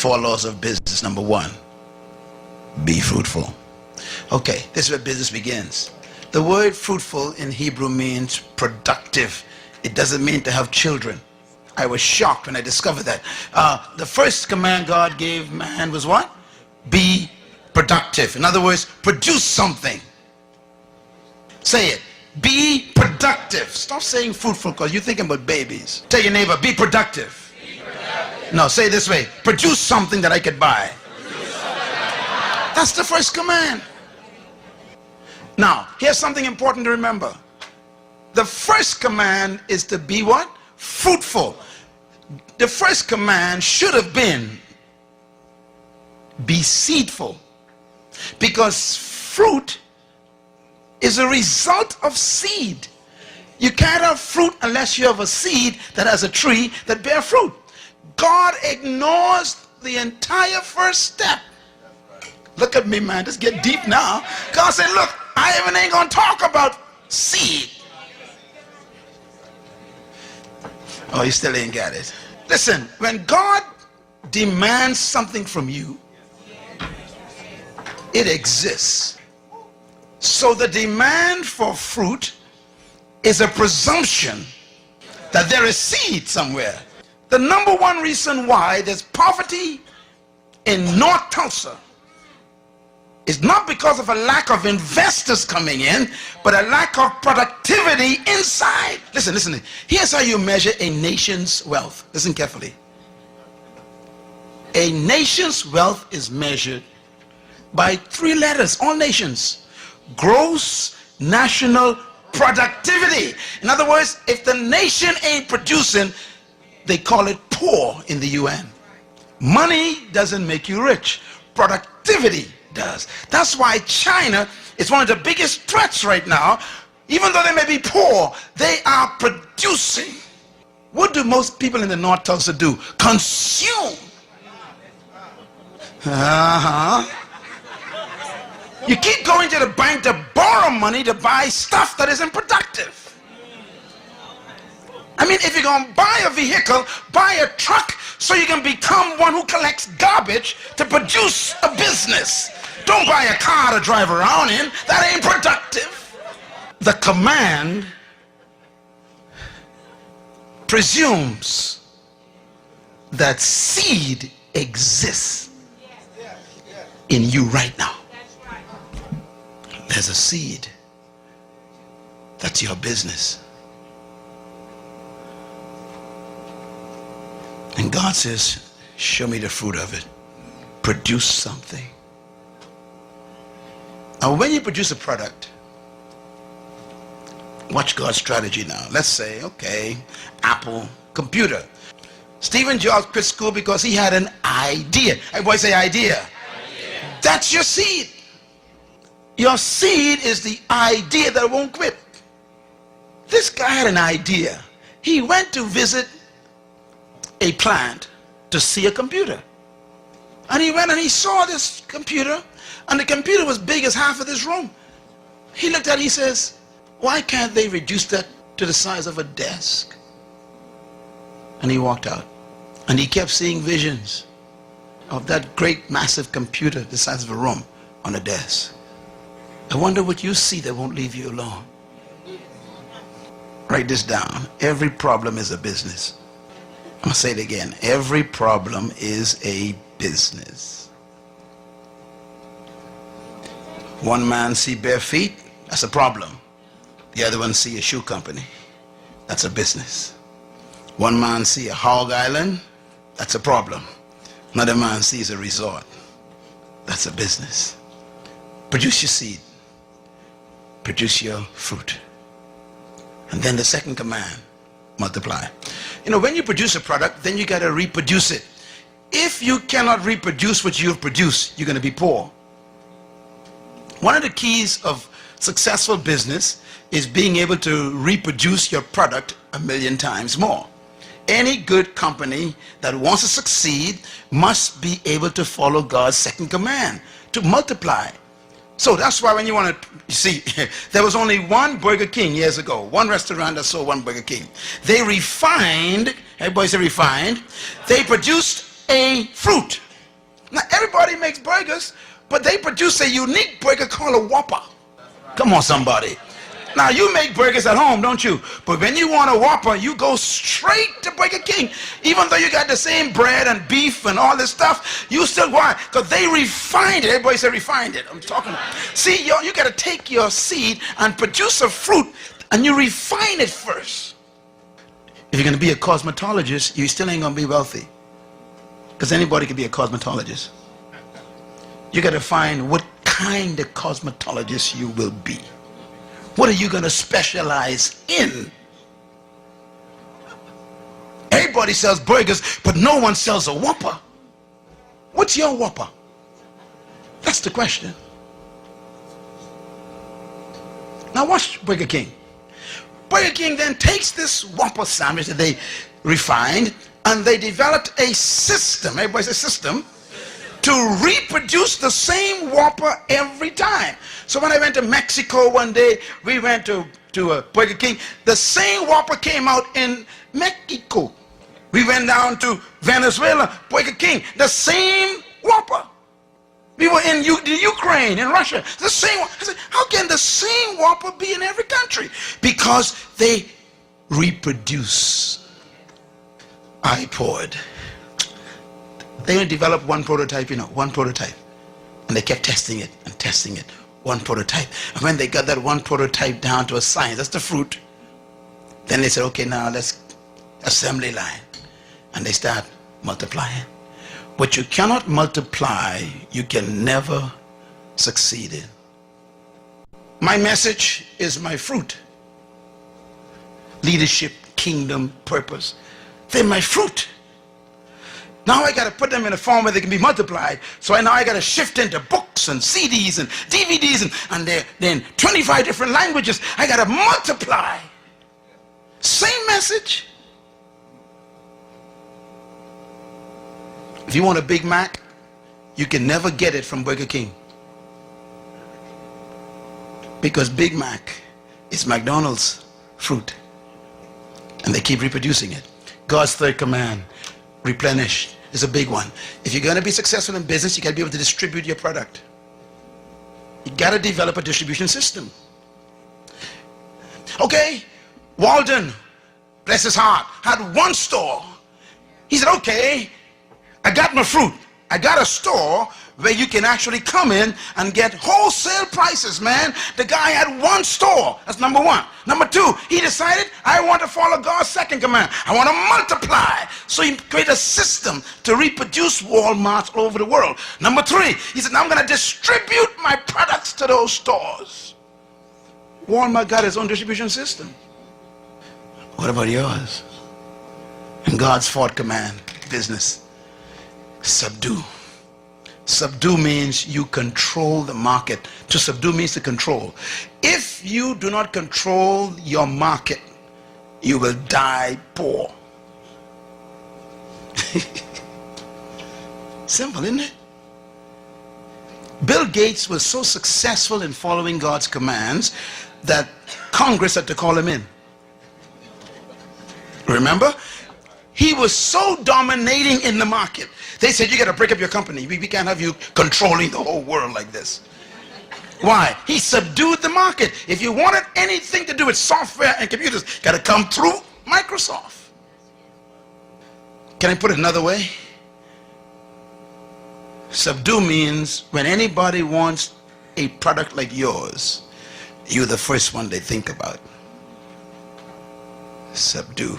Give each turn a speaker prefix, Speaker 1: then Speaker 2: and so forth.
Speaker 1: 4 laws of business. Number 1, be fruitful. Okay, this is where business begins. The word fruitful in Hebrew means productive. It doesn't mean to have children. I was shocked when I discovered that. The first command God gave man was what? Be productive. In other words, produce something. Say it. Be productive. Stop saying fruitful because you're thinking about babies. Tell your neighbor, be productive. Be productive. No, say it this way. Produce something that I could buy. That's the first command. Now, here's something important to remember. The first command is to be what? Fruitful. The first command should have been be seedful, because fruit is a result of seed. You can't have fruit unless you have a seed that has a tree that bears fruit. God ignores the entire first step. Look at me, man. Just get deep now. God said, look, I even ain't going to talk about seed. Oh, you still ain't got it. Listen, when God demands something from you, it exists. So the demand for fruit is a presumption that there is seed somewhere. The number 1 reason why there's poverty in North Tulsa is not because of a lack of investors coming in, but a lack of productivity inside. Listen. Here's how you measure a nation's wealth. Listen carefully. A nation's wealth is measured by 3 letters, all nations. Gross national productivity. In other words, if the nation ain't producing, they call it poor in the UN. Money doesn't make you rich. Productivity does. That's why China is one of the biggest threats right now. Even though they may be poor, they are producing. What do most people in the North Tulsa do? Consume. You keep going to the bank to borrow money to buy stuff that isn't productive. I mean, if you're going to buy a vehicle, buy a truck so you can become one who collects garbage to produce a business. Don't buy a car to drive around in. That ain't productive. The command presumes that seed exists in you right now. There's a seed. That's your business. And God says, show me the fruit of it. Produce something. Now, when you produce a product, watch God's strategy now. Let's say, okay, Apple computer. Stephen Jobs quit school because he had an idea. Everybody say idea. That's your seed. Your seed is the idea that won't quit. This guy had an idea. He went to visit a plant to see a computer. And he went and he saw this computer, and the computer was big as half of this room. He looked at it, he says, why can't they reduce that to the size of a desk? And he walked out. And he kept seeing visions of that great massive computer the size of a room on a desk. I wonder what you see that won't leave you alone. Write this down. Every problem is a business. I'll say it again. Every problem is a business. One man see bare feet, that's a problem. The other one see a shoe company, that's a business. One man see a hog island, that's a problem. Another man sees a resort, that's a business. Produce your seed. Produce your fruit. And then the second command, multiply. You know, when you produce a product, then you got to reproduce it. If you cannot reproduce what you've produced, you're going to be poor. One of the keys of successful business is being able to reproduce your product 1,000,000 times more. Any good company that wants to succeed must be able to follow God's second command, to multiply. So that's why when you want to, you see, there was only one Burger King years ago, one restaurant that sold one Burger King. They refined, everybody say refined, they produced a fruit. Now, everybody makes burgers, but they produce a unique burger called a Whopper. Come on, somebody. Now, you make burgers at home, don't you? But when you want a Whopper, you go straight to Burger King. Even though you got the same bread and beef and all this stuff, you still, why? Because they refined it. Everybody say refined it. I'm talking. See, you got to take your seed and produce a fruit, and you refine it first. If you're going to be a cosmetologist, you still ain't going to be wealthy. Because anybody can be a cosmetologist. You got to find what kind of cosmetologist you will be. What are you going to specialize in? Everybody sells burgers, but no one sells a Whopper. What's your Whopper? That's the question. Now watch Burger King. Burger King then takes this Whopper sandwich that they refined, and they developed a system, everybody say system, to reproduce the same Whopper every time. So when I went to Mexico one day, we went to Burger King, the same Whopper came out in Mexico. We went down to Venezuela, Burger King, the same Whopper. We were in the Ukraine, in Russia, the same. I said, how can the same Whopper be in every country? Because they reproduce. I poured. They only developed one prototype, one prototype. And they kept testing it and testing it, one prototype. And when they got that one prototype down to a science, that's the fruit, then they said, okay, now let's assembly line. And they start multiplying. What you cannot multiply, you can never succeed in. My message is my fruit. Leadership, kingdom, purpose. They're my fruit. Now I got to put them in a form where they can be multiplied. So now I got to shift into books and CDs and DVDs and they're in 25 different languages. I got to multiply. Same message. If you want a Big Mac, you can never get it from Burger King. Because Big Mac is McDonald's fruit. And they keep reproducing it. God's third command, replenish, is a big one. If you're going to be successful in business, you got to be able to distribute your product. You got to develop a distribution system. Okay, Walden, bless his heart, had one store. He said, okay, I got my fruit. I got a store where you can actually come in and get wholesale prices, man. The guy had one store. That's number one. Number two, he decided, I want to follow God's second command. I want to multiply. So he created a system to reproduce Walmarts all over the world. Number three, he said, now I'm going to distribute my products to those stores. Walmart got his own distribution system. What about yours? And God's fourth command, business, subdue. Subdue means you control the market. To subdue means to control. If you do not control your market, you will die poor. Simple, isn't it? Bill Gates was so successful in following God's commands that Congress had to call him in. Remember? He was so dominating in the market. They said, you got to break up your company. We can't have you controlling the whole world like this. Why? He subdued the market. If you wanted anything to do with software and computers, got to come through Microsoft. Can I put it another way? Subdue means when anybody wants a product like yours, you're the first one they think about. Subdue.